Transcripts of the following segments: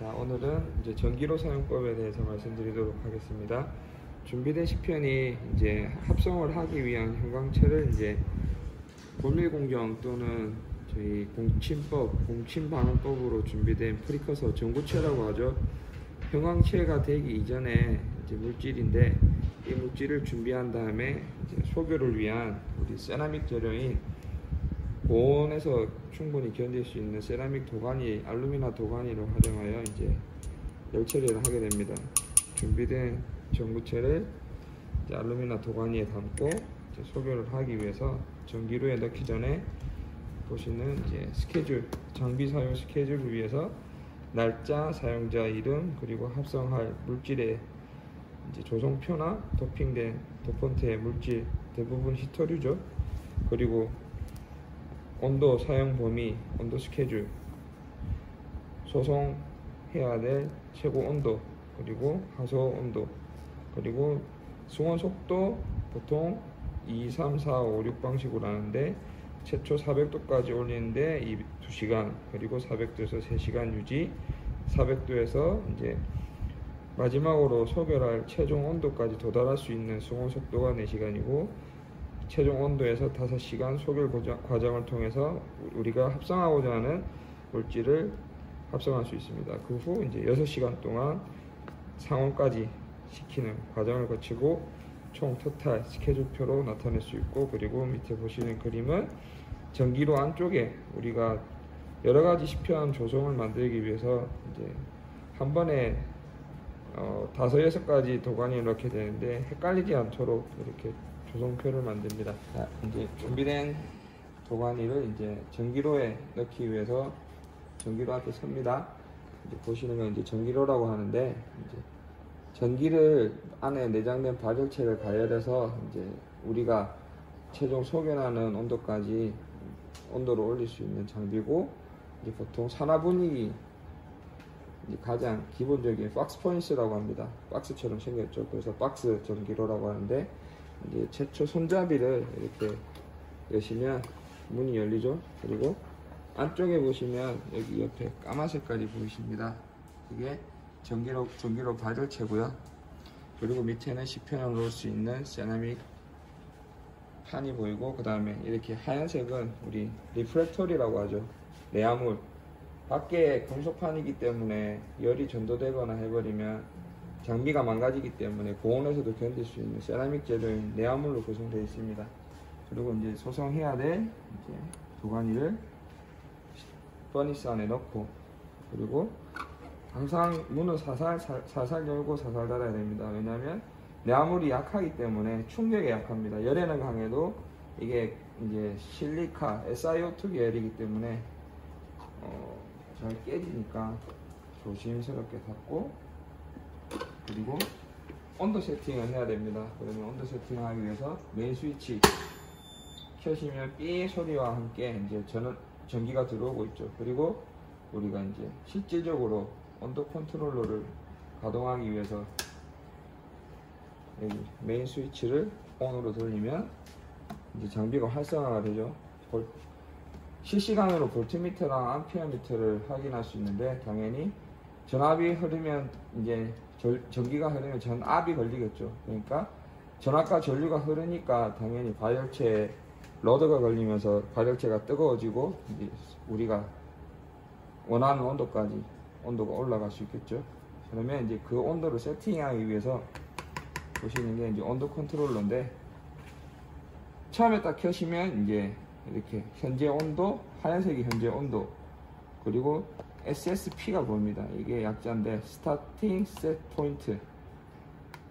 자, 오늘은 이제 전기로 사용법에 대해서 말씀드리도록 하겠습니다. 준비된 시편이 이제 합성을 하기 위한 형광체를 이제 010 또는 저희 공침방음법으로 준비된 프리커서 전구체라고 하죠. 형광체가 되기 이전에 이제 물질인데, 이 물질을 준비한 다음에 이제 소교를 위한 우리 세라믹 재료인 고온에서 충분히 견딜 수 있는 세라믹 도가니, 알루미나 도가니를 활용하여 이제 열 처리를 하게 됩니다. 준비된 전구체를 이제 알루미나 도가니에 담고 이제 소교를 하기 위해서 전기로에 넣기 전에 보시는 이제 스케줄, 장비 사용 스케줄을 위해서 날짜, 사용자 이름, 그리고 합성할 물질의 이제 조성표나 도핑된 도폰트의 물질, 대부분 히터류죠. 그리고 온도, 사용 범위, 온도 스케줄, 소송해야 될 최고 온도, 그리고 하소 온도, 그리고 승원 속도 보통 2, 3, 4, 5, 6 방식으로 하는데 최초 400도까지 올리는데 2시간, 그리고 400도에서 3시간 유지, 400도에서 이제 마지막으로 소결할 최종 온도까지 도달할 수 있는 승원 속도가 4시간이고 최종 온도에서 5시간 소결 과정을 통해서 우리가 합성하고자 하는 물질을 합성할 수 있습니다. 그 후 이제 6시간 동안 상온까지 시키는 과정을 거치고 총 토탈 스케줄표로 나타낼 수 있고, 그리고 밑에 보시는 그림은 전기로 안쪽에 우리가 여러가지 시편 조성을 만들기 위해서 이제 한 번에 5, 6가지 도가니를 넣게 되는데 헷갈리지 않도록 이렇게 조성표를 만듭니다. 자, 이제 준비된 도가니를 이제 전기로에 넣기 위해서 전기로 앞에 섭니다. 이제 보시는 건 이제 전기로라고 하는데, 이제 전기를 안에 내장된 발열체를 가열해서 이제 우리가 최종 소견하는 온도까지 온도를 올릴 수 있는 장비고, 이제 보통 산화 분위기 이제 가장 기본적인 박스 포인스라고 합니다. 박스처럼 생겼죠. 그래서 박스 전기로라고 하는데, 이제 최초 손잡이를 이렇게 여시면 문이 열리죠. 그리고 안쪽에 보시면 여기 옆에 까만 색깔이 보이십니다. 이게 전기로 발열체고요. 그리고 밑에는 시편을 놓을 수 있는 세라믹 판이 보이고, 그 다음에 이렇게 하얀색은 우리 리프렉터리라고 하죠. 내화물. 밖에 금속판이기 때문에 열이 전도되거나 해버리면 장비가 망가지기 때문에 고온에서도 견딜 수 있는 세라믹 재료인 내화물로 구성되어 있습니다. 그리고 이제 소성해야 될 이제 도가니를 퍼니스 안에 넣고, 그리고 항상 문을 살살 열고 살살 닫아야 됩니다. 왜냐하면 내화물이 약하기 때문에 충격에 약합니다. 열에는 강해도 이게 이제 실리카, SiO2 계열이기 때문에 잘 깨지니까 조심스럽게 닫고, 그리고 온도 세팅을 해야 됩니다. 그러면 온도 세팅을 하기 위해서 메인 스위치 켜시면 삐 소리와 함께 이제 전기가 들어오고 있죠. 그리고 우리가 이제 실질적으로 온도 컨트롤러를 가동하기 위해서 여기 메인 스위치를 ON으로 돌리면 이제 장비가 활성화가 되죠. 실시간으로 볼트미터랑 암페어미터를 확인할 수 있는데, 당연히 전압이 흐르면 이제 전기가 흐르면 전압이 걸리겠죠. 그러니까 전압과 전류가 흐르니까 당연히 발열체에 러드가 걸리면서 발열체가 뜨거워지고 이제 우리가 원하는 온도까지 온도가 올라갈 수 있겠죠. 그러면 이제 그 온도를 세팅하기 위해서 보시는 게 이제 온도 컨트롤러인데, 처음에 딱 켜시면 이제 이렇게 현재 온도, 하얀색이 현재 온도, 그리고 SSP가 보입니다. 이게 약자인데 스타팅 셋 포인트,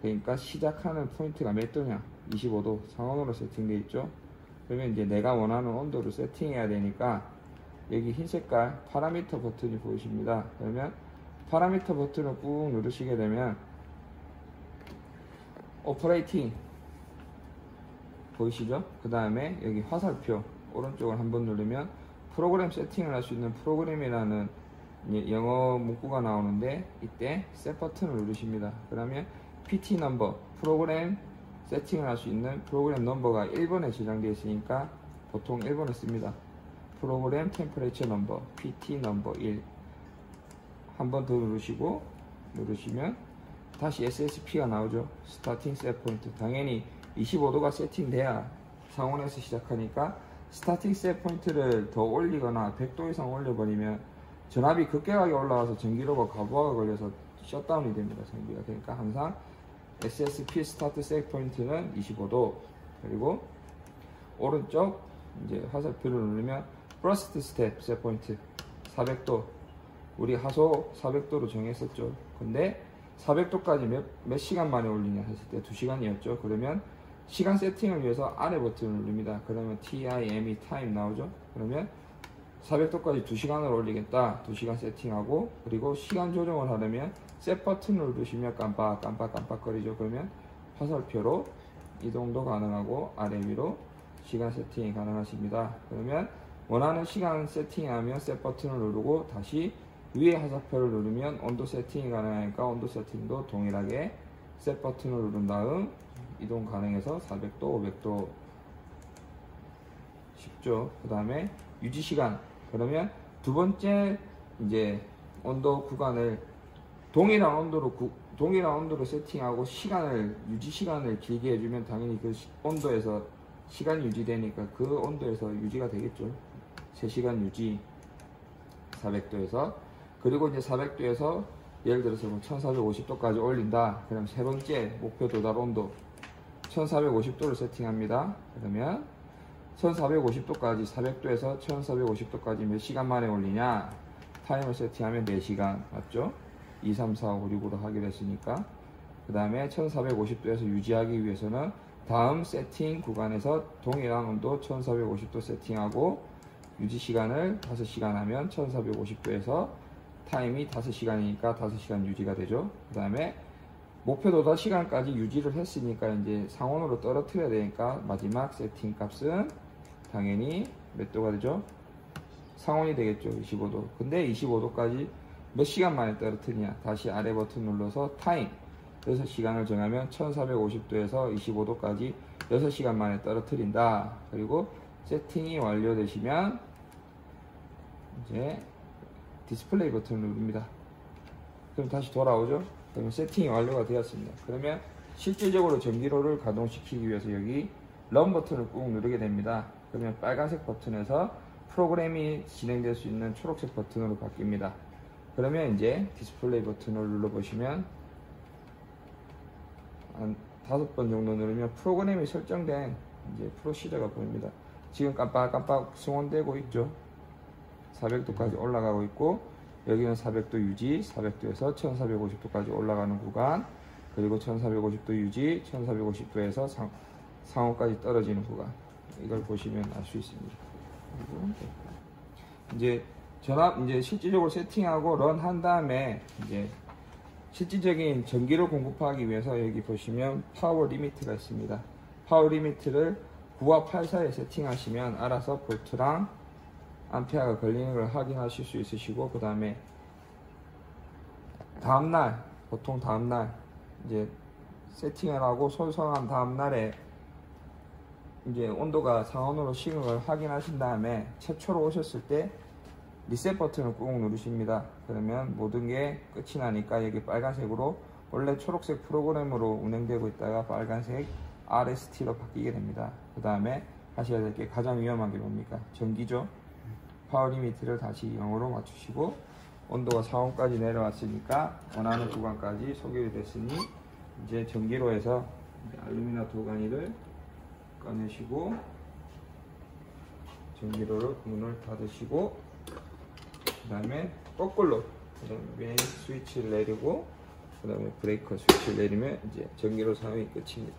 그러니까 시작하는 포인트가 몇 도냐, 25도 상온으로 세팅되어 있죠. 그러면 이제 내가 원하는 온도를 세팅해야 되니까 여기 흰 색깔 파라미터 버튼이 보이십니다. 그러면 파라미터 버튼을 꾹 누르시게 되면 오퍼레이팅 보이시죠? 그 다음에 여기 화살표 오른쪽을 한번 누르면 프로그램 세팅을 할 수 있는 프로그램이라는 영어 문구가 나오는데, 이때 셋 버튼을 누르십니다. 그러면 PT 넘버, 프로그램 세팅을 할 수 있는 프로그램 넘버가 1번에 저장되어 있으니까 보통 1번을 씁니다. 프로그램 템퍼레이처 넘버, PT 넘버 1, 한 번 더 누르시면 다시 SSP가 나오죠. 스타팅 셋 포인트. 당연히 25도가 세팅돼야 상온에서 시작하니까 스타팅 셋 포인트를 더 올리거나 100도 이상 올려버리면 전압이 급격하게 올라와서 전기로가 과부하가 걸려서 셧다운이 됩니다. 전기가. 그러니까 항상 SSP 스타트 셋 포인트는 25도, 그리고 오른쪽 이제 화살표를 누르면 프러스트 스텝 셋 포인트 400도. 우리 하소 400도로 정했었죠. 근데 400도까지 몇 시간 만에 올리냐 했을 때 2시간이었죠. 그러면 시간 세팅을 위해서 아래 버튼을 누릅니다. 그러면 TIME 타임 나오죠. 그러면 400도까지 2시간을 올리겠다. 2시간 세팅하고, 그리고 시간 조정을 하려면 셋 버튼을 누르시면 깜빡거리죠. 그러면 화살표로 이동도 가능하고 아래 위로 시간 세팅이 가능하십니다. 그러면 원하는 시간 세팅하면 셋 버튼을 누르고 다시 위에 화살표를 누르면 온도 세팅이 가능하니까 온도 세팅도 동일하게 셋 버튼을 누른 다음 이동 가능해서 400도, 500도 쉽죠. 그 다음에 유지 시간. 그러면 두 번째 이제 온도 구간을 동일한 온도로 세팅하고 유지 시간을 길게 해주면 당연히 그 온도에서 시간이 유지되니까 그 온도에서 유지가 되겠죠. 3시간 유지 400도에서. 그리고 이제 400도에서 예를 들어서 1450도까지 올린다. 그럼 세 번째 목표 도달 온도 1450도를 세팅합니다. 그러면 1450도까지 400도에서 1450도까지 몇 시간 만에 올리냐? 타이머 세팅하면 4시간 맞죠? 2, 3, 4, 5, 6으로 하기로 했으니까. 그 다음에 1450도에서 유지하기 위해서는 다음 세팅 구간에서 동일한 온도 1450도 세팅하고 유지 시간을 5시간 하면 1450도에서 타임이 5시간이니까 5시간 유지가 되죠. 그 다음에 목표 도달 시간까지 유지를 했으니까 이제 상온으로 떨어뜨려야 되니까 마지막 세팅 값은 당연히 몇 도가 되죠? 상온이 되겠죠. 25도. 근데 25도까지 몇 시간 만에 떨어뜨리냐? 다시 아래 버튼 눌러서 타임. 그래서 시간을 정하면 1450도에서 25도까지 6시간 만에 떨어뜨린다. 그리고 세팅이 완료되시면 이제 디스플레이 버튼을 누릅니다. 그럼 다시 돌아오죠. 그러면 세팅이 완료가 되었습니다. 그러면 실질적으로 전기로를 가동시키기 위해서 여기 런 버튼을 꾹 누르게 됩니다. 그러면 빨간색 버튼에서 프로그램이 진행될 수 있는 초록색 버튼으로 바뀝니다. 그러면 이제 디스플레이 버튼을 눌러보시면 한 5번 정도 누르면 프로그램이 설정된 이제 프로시저가 보입니다. 지금 깜빡깜빡 승온되고 있죠. 400도까지 올라가고 있고, 여기는 400도 유지, 400도에서 1450도까지 올라가는 구간, 그리고 1450도 유지, 1450도에서 상온까지 떨어지는 구간. 이걸 보시면 알 수 있습니다. 이제 이제 실질적으로 세팅하고 런 한 다음에 이제 실질적인 전기를 공급하기 위해서 여기 보시면 파워 리미트가 있습니다. 파워 리미트를 9와 8 사이에 세팅하시면 알아서 볼트랑 암페어가 걸리는 걸 확인하실 수 있으시고, 그 다음에 다음날, 보통 다음날 이제 세팅을 하고 솔선한 다음날에 이제 온도가 상온으로 식은 걸 확인하신 다음에 최초로 오셨을 때 리셋 버튼을 꾹 누르십니다. 그러면 모든 게 끝이 나니까 여기 빨간색으로 원래 초록색 프로그램으로 운행되고 있다가 빨간색 RST로 바뀌게 됩니다. 그 다음에 하셔야 될 게 가장 위험한 게 뭡니까? 전기죠. 파워 리미트를 다시 0으로 맞추시고, 온도가 4온까지 내려왔으니까 원하는 구간까지 소결이 됐으니 이제 전기로에서 알루미늄 도가니를 꺼내시고 전기로를 문을 닫으시고, 그 다음에 거꾸로 왼 스위치를 내리고 그 다음에 브레이커 스위치를 내리면 이제 전기로 사용이 끝입니다.